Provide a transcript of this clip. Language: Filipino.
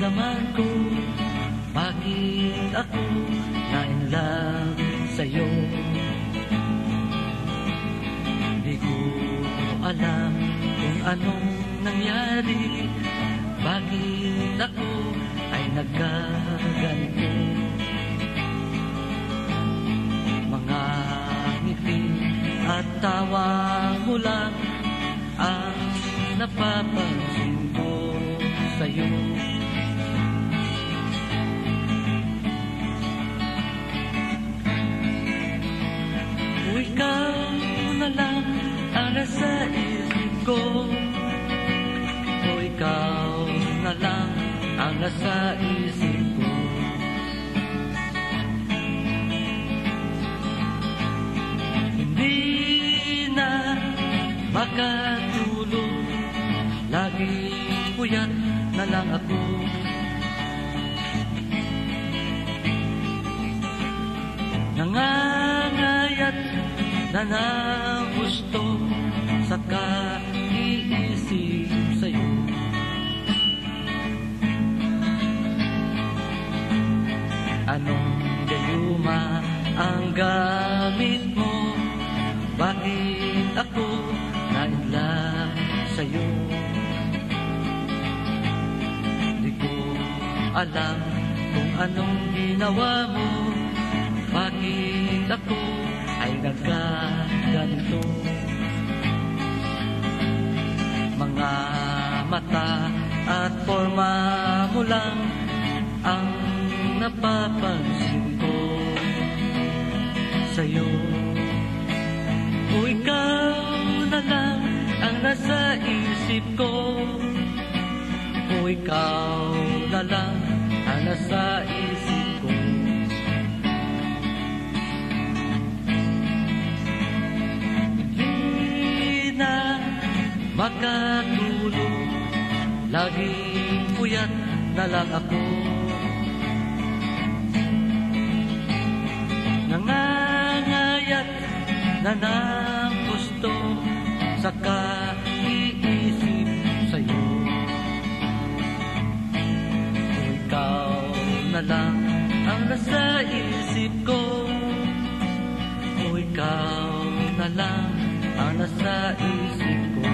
naman ko, bakit ako na-in-love sa'yo? Di ko alam kung anong nangyari, bakit ako ay nagkaganito. Mga ngiti at tawa mo lang ang napapansin ko sa'yo. Kung ikaw na lang ang nasa isip ko, kung ikaw na lang ang nasa isip ko, hindi na makatulog, lagi puyat na lang ako. Nangangayat na ng gusto sa kaiisip sa'yo. Anong gayuma ang gamit mo? Bakit ako na-in-love sa'yo? Di ko alam kung anong ginawa mo, bakit ako ay nagkaganito. Mga mata at forma mo lang ang napapansin ko sa'yo. Kung ikaw na lang ang nasa isip ko, kung ikaw na lang ang nasa isip ko, hindi na makatulog, laging puyat na lang ako. Nangangayat na ng gusto sa kaiisip sa'yo. Kung ikaw na lang ang nasa isip ko, kung ikaw na lang ang nasa isip ko,